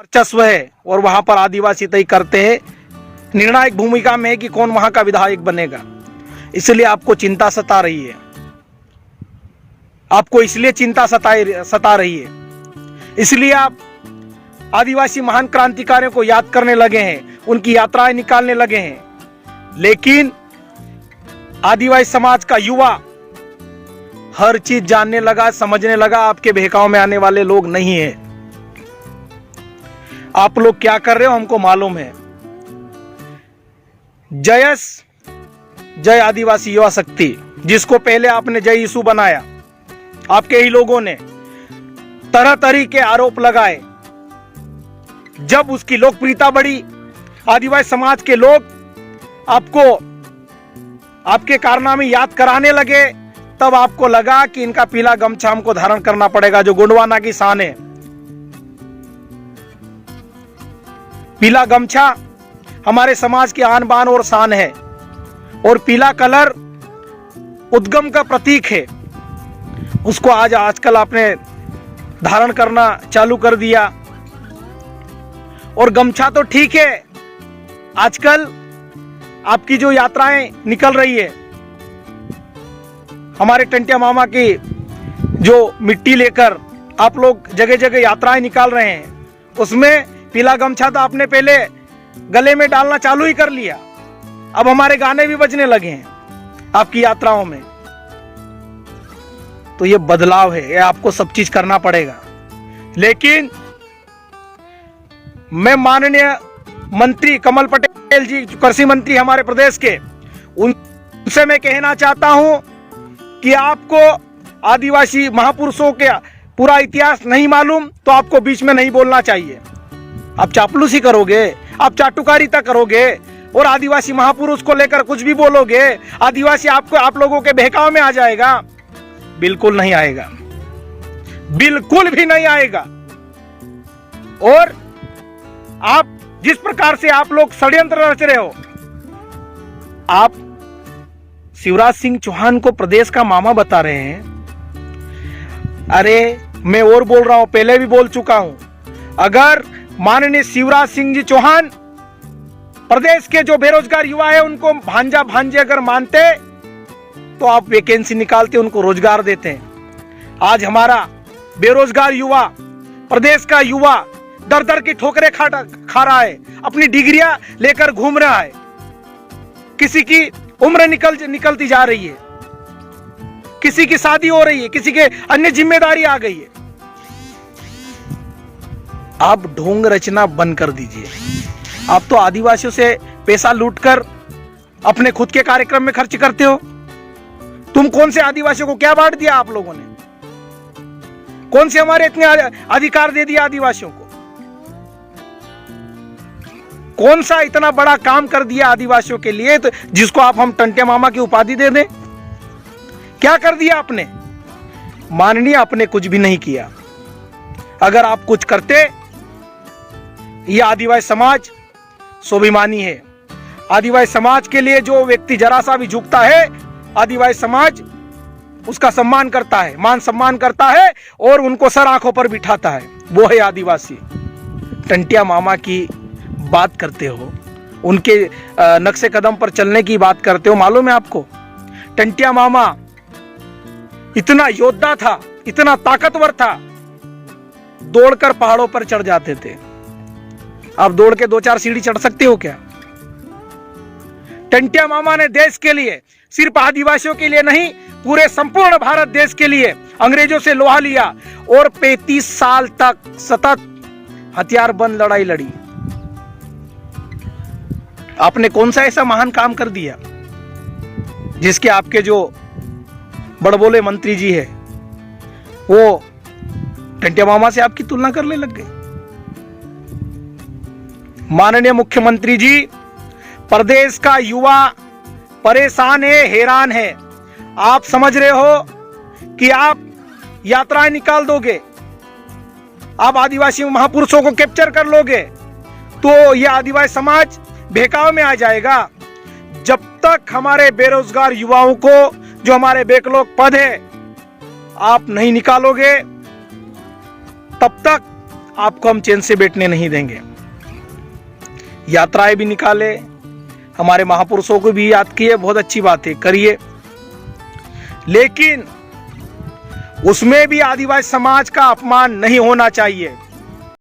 वर्चस्व है और वहां पर आदिवासी तय करते हैं, निर्णायक भूमिका में है कि कौन वहां का विधायक बनेगा। इसलिए आपको चिंता सता रही है, आपको इसलिए चिंता सता रही है, इसलिए आप आदिवासी महान क्रांतिकारियों को याद करने लगे हैं, उनकी यात्राएं निकालने लगे हैं। लेकिन आदिवासी समाज का युवा हर चीज जानने लगा, समझने लगा, आपके बहकाव में आने वाले लोग नहीं है। आप लोग क्या कर रहे हो हमको मालूम है। जय आदिवासी युवा शक्ति, जिसको पहले आपने जय यीशु बनाया, आपके ही लोगों ने तरह तरह के आरोप लगाए। जब उसकी लोकप्रियता बढ़ी, आदिवासी समाज के लोग आपको आपके कारनामे याद कराने लगे, तब आपको लगा कि इनका पीला गमछा हमको धारण करना पड़ेगा, जो गोंडवाना की शान है। पीला गमछा हमारे समाज की आन बान और शान है, और पीला कलर उद्गम का प्रतीक है। उसको आजकल आपने धारण करना चालू कर दिया। और गमछा तो ठीक है, आजकल आपकी जो यात्राएं निकल रही है, हमारे टंटिया मामा की जो मिट्टी लेकर आप लोग जगह जगह यात्राएं निकाल रहे हैं, उसमें पीला गमछा तो आपने पहले गले में डालना चालू ही कर लिया। अब हमारे गाने भी बजने लगे हैं आपकी यात्राओं में। तो ये बदलाव है, ये आपको सब चीज करना पड़ेगा। लेकिन मैं माननीय मंत्री कमल पटेल जी, कृषि मंत्री हमारे प्रदेश के, उनसे मैं कहना चाहता हूं कि आपको आदिवासी महापुरुषों के पूरा इतिहास नहीं मालूम तो आपको बीच में नहीं बोलना चाहिए। आप चापलूसी करोगे, आप चाटुकारिता करोगे और आदिवासी महापुरुष को लेकर कुछ भी बोलोगे, आदिवासी आप लोगों के बहकाव में आ जाएगा। बिल्कुल नहीं आएगा, बिल्कुल भी नहीं आएगा। और आप जिस प्रकार से आप लोग षड्यंत्र रच रहे हो, आप शिवराज सिंह चौहान को प्रदेश का मामा बता रहे हैं। अरे मैं और बोल रहा हूं, पहले भी बोल चुका हूं, अगर माननीय शिवराज सिंह जी चौहान प्रदेश के जो बेरोजगार युवा है उनको भांजा भांजे अगर मानते तो आप वैकेंसी निकालते, उनको रोजगार देते। आज हमारा बेरोजगार युवा, प्रदेश का युवा दर दर की ठोकरें खा रहा है, अपनी डिग्रियां लेकर घूम रहा है, किसी की उम्र निकलती जा रही है, किसी की शादी हो रही है, किसी के अन्य जिम्मेदारी आ गई है। आप ढोंग रचना बंद कर दीजिए। आप तो आदिवासियों से पैसा लूटकर अपने खुद के कार्यक्रम में खर्च करते हो। तुम कौन से आदिवासियों को क्या बांट दिया आप लोगों ने? कौन से हमारे इतने अधिकार दे दिया आदिवासियों को? कौन सा इतना बड़ा काम कर दिया आदिवासियों के लिए तो जिसको आप हम टंटे मामा की उपाधि दे दें? क्या कर दिया आपने? माननीय, आपने कुछ भी नहीं किया। अगर आप कुछ करते, यह आदिवासी समाज स्वाभिमानी है। आदिवासी समाज के लिए जो व्यक्ति जरा सा भी झुकता है, आदिवासी समाज उसका सम्मान करता है, मान सम्मान करता है और उनको सर आंखों पर बिठाता है। वो है आदिवासी। टंटिया मामा की बात करते हो, उनके नक्शे कदम पर चलने की बात करते हो। मालूम है आपको, टंटिया मामा इतना योद्धा था, इतना ताकतवर था, दौड़कर पहाड़ों पर चढ़ जाते थे। आप दौड़ के 2-4 सीढ़ी चढ़ सकते हो क्या? टंटिया मामा ने देश के लिए, सिर्फ आदिवासियों के लिए नहीं, पूरे संपूर्ण भारत देश के लिए अंग्रेजों से लोहा लिया और 35 साल तक सतत हथियारबंद लड़ाई लड़ी। आपने कौन सा ऐसा महान काम कर दिया जिसके आपके जो बड़बोले मंत्री जी है वो टंटिया मामा से आपकी तुलना करने लग गए? माननीय मुख्यमंत्री जी, प्रदेश का युवा परेशान है, हैरान है। आप समझ रहे हो कि आप यात्राएं निकाल दोगे, आप आदिवासी महापुरुषों को कैप्चर कर लोगे तो यह आदिवासी समाज बहकाव में आ जाएगा। जब तक हमारे बेरोजगार युवाओं को, जो हमारे बैकलॉग पद है, आप नहीं निकालोगे, तब तक आपको हम चैन से बैठने नहीं देंगे। यात्राएं भी निकाले, हमारे महापुरुषों को भी याद किए, बहुत अच्छी बात है, करिए, लेकिन उसमें भी आदिवासी समाज का अपमान नहीं होना चाहिए।